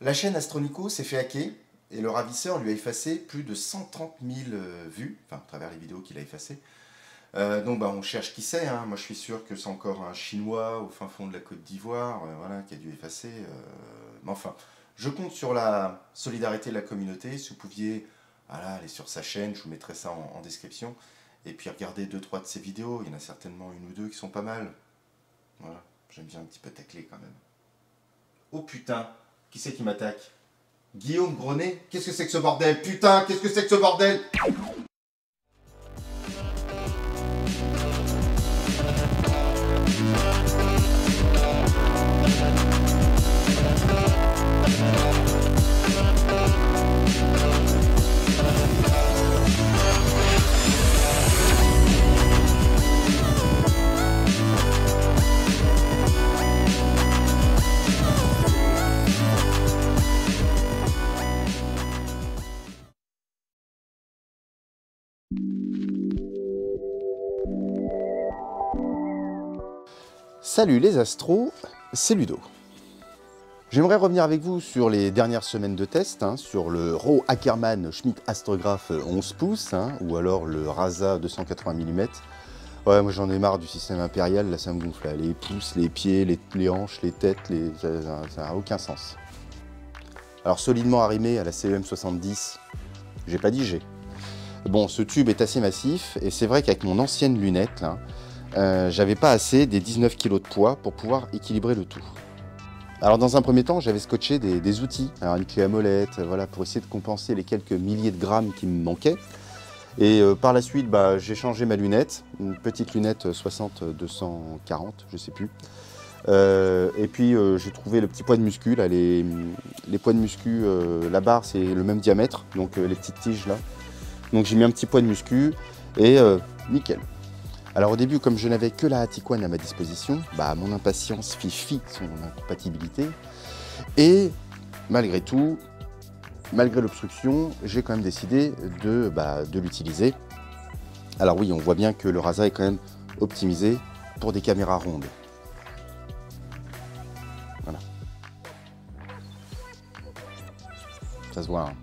La chaîne Astronico s'est fait hacker et le ravisseur lui a effacé plus de 130 000 vues, enfin à travers les vidéos qu'il a effacées. Donc on cherche qui c'est, hein. Moi je suis sûr que c'est encore un Chinois au fin fond de la Côte d'Ivoire, voilà, qui a dû effacer. Mais enfin, je compte sur la solidarité de la communauté. Si vous pouviez aller sur sa chaîne, je vous mettrai ça en description. Et puis regardez 2-3 de ses vidéos, il y en a certainement une ou deux qui sont pas mal. Voilà, j'aime bien un petit peu tacler quand même. Oh putain, qui c'est qui m'attaque? Guillaume Grenet? Qu'est-ce que c'est que ce bordel? Putain, qu'est-ce que c'est que ce bordel? Salut les astros, c'est Ludo. J'aimerais revenir avec vous sur les dernières semaines de test, sur le Rho Ackermann Schmidt Astrograph 11 pouces, ou alors le Rasa 280 mm. Ouais, moi j'en ai marre du système impérial, là ça me gonfle, là. Les pouces, les pieds, les hanches, les têtes, ça n'a aucun sens. Alors solidement arrimé à la CEM 70, j'ai pas dit G. Bon, ce tube est assez massif, et c'est vrai qu'avec mon ancienne lunette, là, j'avais pas assez des 19 kg de poids pour pouvoir équilibrer le tout. Alors dans un premier temps, j'avais scotché des outils, alors une clé à molette, voilà, pour essayer de compenser les quelques milliers de grammes qui me manquaient. Et par la suite, j'ai changé ma lunette, une petite lunette 60-240, je sais plus. Et puis j'ai trouvé le petit poids de muscu, là, les poids de muscu, la barre c'est le même diamètre, donc les petites tiges là. Donc j'ai mis un petit poids de muscu et nickel. Alors au début, comme je n'avais que la Hatiquan à ma disposition, mon impatience fit son incompatibilité. Et malgré tout, malgré l'obstruction, j'ai quand même décidé de l'utiliser. Alors oui, on voit bien que le Rasa est quand même optimisé pour des caméras rondes. Voilà. Ça se voit, hein.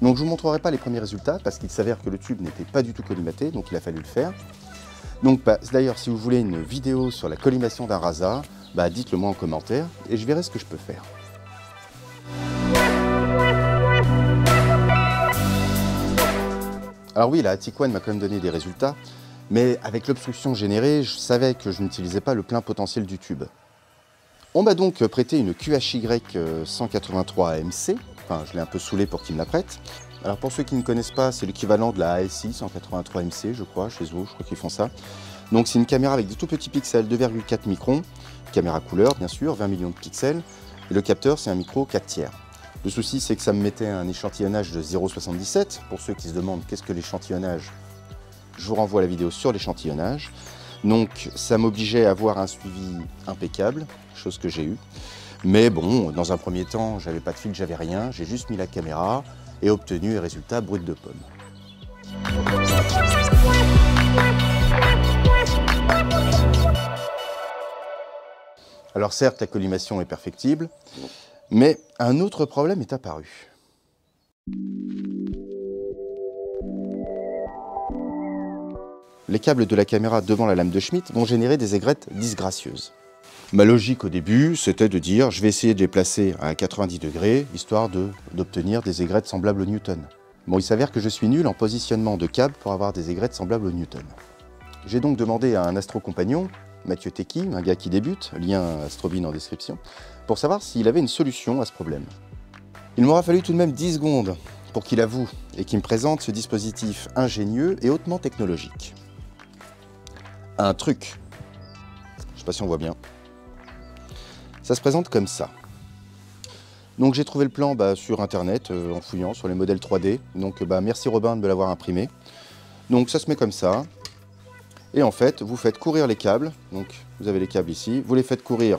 Donc je ne vous montrerai pas les premiers résultats parce qu'il s'avère que le tube n'était pas du tout collimaté, donc il a fallu le faire. Donc d'ailleurs, si vous voulez une vidéo sur la collimation d'un Rasa, dites-le moi en commentaire et je verrai ce que je peux faire. Alors oui, la Hatiquan m'a quand même donné des résultats, mais avec l'obstruction générée, je savais que je n'utilisais pas le plein potentiel du tube. On m'a donc prêté une QHY 183 AMC, enfin je l'ai un peu saoulé pour qu'il me la prête. Alors pour ceux qui ne connaissent pas, c'est l'équivalent de la ASI 183 MC, je crois, chez eux, je crois qu'ils font ça. Donc c'est une caméra avec des tout petits pixels, 2,4 microns, caméra couleur bien sûr, 20 millions de pixels, et le capteur c'est un micro 4 tiers. Le souci c'est que ça me mettait un échantillonnage de 0,77, pour ceux qui se demandent qu'est-ce que l'échantillonnage, je vous renvoie à la vidéo sur l'échantillonnage. Donc ça m'obligeait à avoir un suivi impeccable, chose que j'ai eue. Mais bon, dans un premier temps, j'avais pas de fil, j'avais rien, j'ai juste mis la caméra, et obtenu un résultat brut de pomme. Alors certes, la collimation est perfectible, mais un autre problème est apparu. Les câbles de la caméra devant la lame de Schmitt vont générer des aigrettes disgracieuses. Ma logique au début, c'était de dire je vais essayer de les placer à 90 degrés, histoire d'obtenir des aigrettes semblables au Newton. Bon, il s'avère que je suis nul en positionnement de câble pour avoir des aigrettes semblables au Newton. J'ai donc demandé à un astro-compagnon, Mathieu Teki, un gars qui débute, lien Astrobin en description, pour savoir s'il avait une solution à ce problème. Il m'aura fallu tout de même 10 secondes pour qu'il avoue et qu'il me présente ce dispositif ingénieux et hautement technologique. Un truc. Je sais pas si on voit bien. Ça se présente comme ça. Donc j'ai trouvé le plan sur internet en fouillant sur les modèles 3D. Donc merci Robin de me l'avoir imprimé. Donc ça se met comme ça. Et en fait, vous faites courir les câbles. Donc vous avez les câbles ici. Vous les faites courir,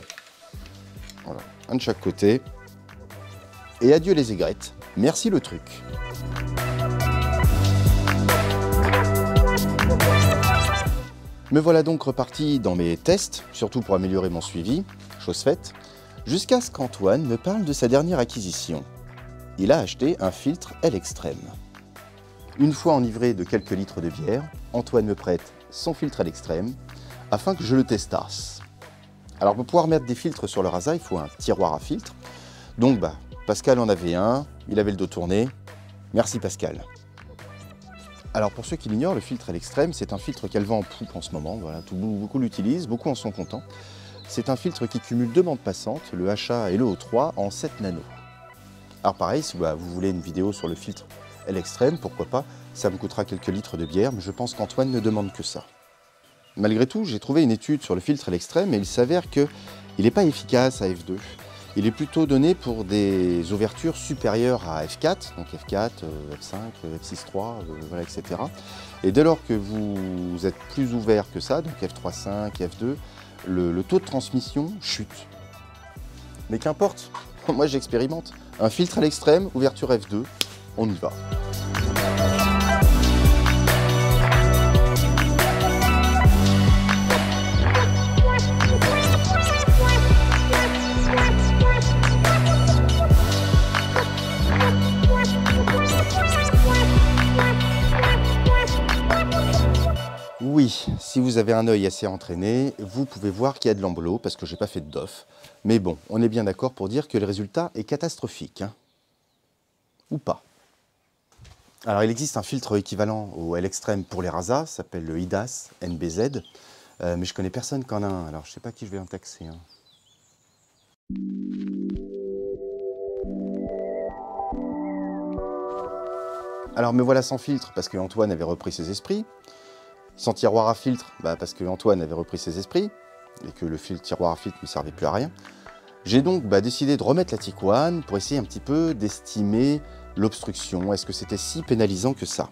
voilà, un de chaque côté. Et adieu les aigrettes. Merci le truc. Me voilà donc reparti dans mes tests, surtout pour améliorer mon suivi, chose faite. Jusqu'à ce qu'Antoine me parle de sa dernière acquisition. Il a acheté un filtre L-Extreme. Une fois enivré de quelques litres de bière, Antoine me prête son filtre L-Extreme afin que je le testasse. Alors pour pouvoir mettre des filtres sur le Rasa, il faut un tiroir à filtres. Donc Pascal en avait un, il avait le dos tourné. Merci Pascal. Alors pour ceux qui l'ignorent, le filtre L-Extreme, c'est un filtre qu'elle vend en poupe en ce moment. Voilà, beaucoup l'utilisent, beaucoup en sont contents. C'est un filtre qui cumule deux bandes passantes, le HA et le O3, en 7 nano. Alors pareil, si vous voulez une vidéo sur le filtre L-Extreme, pourquoi pas, ça me coûtera quelques litres de bière, mais je pense qu'Antoine ne demande que ça. Malgré tout, j'ai trouvé une étude sur le filtre L-Extreme et il s'avère qu'il n'est pas efficace à F2. Il est plutôt donné pour des ouvertures supérieures à F4, donc F4, F5, F6.3, voilà, etc. Et dès lors que vous êtes plus ouvert que ça, donc F3.5, F2, le taux de transmission chute. Mais qu'importe, moi j'expérimente. Un filtre L-Extreme, ouverture F2, on y va. Oui, si vous avez un œil assez entraîné, vous pouvez voir qu'il y a de l'embolo parce que je n'ai pas fait de DOF. Mais bon, on est bien d'accord pour dire que le résultat est catastrophique. Hein. Ou pas. Alors il existe un filtre équivalent au L-Extreme pour les Rasa, ça s'appelle le IDAS NBZ. Mais je connais personne qui en a un, alors je ne sais pas qui je vais en taxer. Hein. Alors me voilà sans filtre parce que Antoine avait repris ses esprits. Sans tiroir à filtre, parce que Antoine avait repris ses esprits et que le tiroir à filtre ne servait plus à rien. J'ai donc décidé de remettre la Tiguan pour essayer un petit peu d'estimer l'obstruction. Est-ce que c'était si pénalisant que ça ?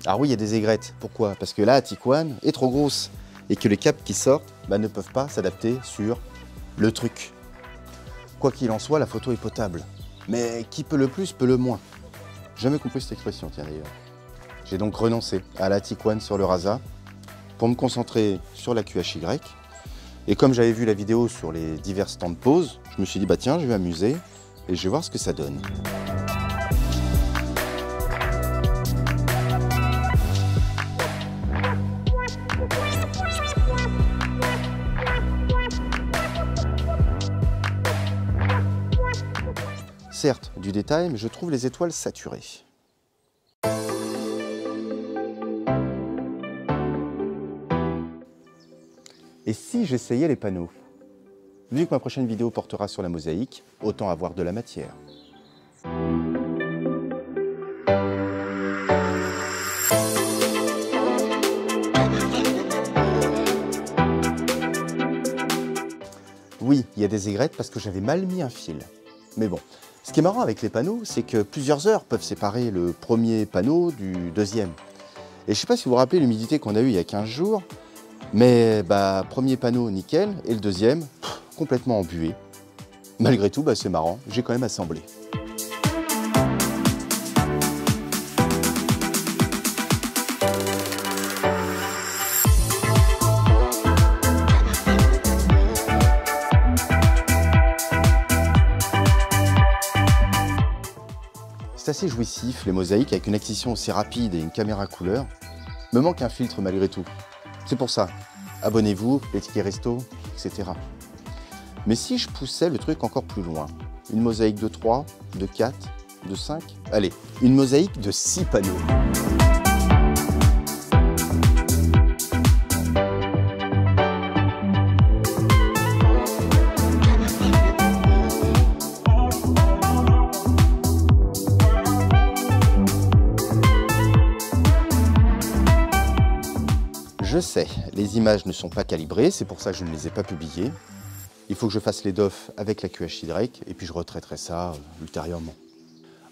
Alors oui, il y a des aigrettes. Pourquoi? Parce que là, la Tiguan est trop grosse et que les câbles qui sortent ne peuvent pas s'adapter sur le truc. Quoi qu'il en soit, la photo est potable. Mais qui peut le plus, peut le moins. Jamais compris cette expression, tiens d'ailleurs. J'ai donc renoncé à la Tiguan sur le Rasa pour me concentrer sur la QHY. Et comme j'avais vu la vidéo sur les divers stands de pause, je me suis dit, tiens, je vais m'amuser et je vais voir ce que ça donne. Certes, du détail, mais je trouve les étoiles saturées. Et si j'essayais les panneaux? Vu que ma prochaine vidéo portera sur la mosaïque, autant avoir de la matière. Oui, il y a des aigrettes parce que j'avais mal mis un fil. Mais bon, ce qui est marrant avec les panneaux, c'est que plusieurs heures peuvent séparer le premier panneau du deuxième. Et je ne sais pas si vous vous rappelez l'humidité qu'on a eue il y a 15 jours, mais premier panneau nickel et le deuxième complètement embué. Malgré tout, c'est marrant, j'ai quand même assemblé. C'est assez jouissif, les mosaïques, avec une acquisition aussi rapide et une caméra couleur. Me manque un filtre malgré tout. C'est pour ça, abonnez-vous, les tickets resto, etc. Mais si je poussais le truc encore plus loin, une mosaïque de 3, de 4, de 5, allez, une mosaïque de 6 panneaux. Je sais, les images ne sont pas calibrées, c'est pour ça que je ne les ai pas publiées. Il faut que je fasse les DOF avec la QH Drake et puis je retraiterai ça ultérieurement.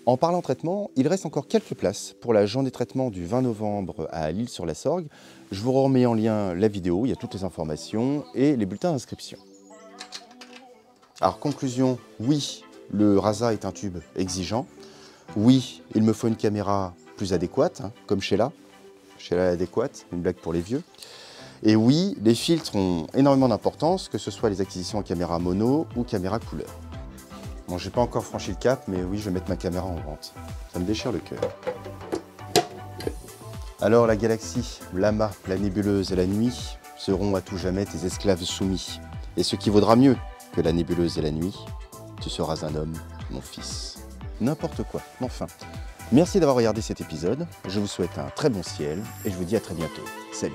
En parlant traitement, il reste encore quelques places pour la journée de traitement du 20 novembre à L'Isle-sur-la-Sorgue. Je vous remets en lien la vidéo, il y a toutes les informations et les bulletins d'inscription. Alors conclusion, oui, le Rasa est un tube exigeant. Oui, il me faut une caméra plus adéquate, hein, comme Sheila adéquate, une blague pour les vieux. Et oui, les filtres ont énormément d'importance, que ce soit les acquisitions en caméra mono ou caméra couleur. Bon, j'ai pas encore franchi le cap, mais oui, je vais mettre ma caméra en vente. Ça me déchire le cœur. Alors, la galaxie, l'amas, la nébuleuse et la nuit seront à tout jamais tes esclaves soumis. Et ce qui vaudra mieux que la nébuleuse et la nuit, tu seras un homme, mon fils. N'importe quoi, enfin. Merci d'avoir regardé cet épisode. Je vous souhaite un très bon ciel et je vous dis à très bientôt. Salut!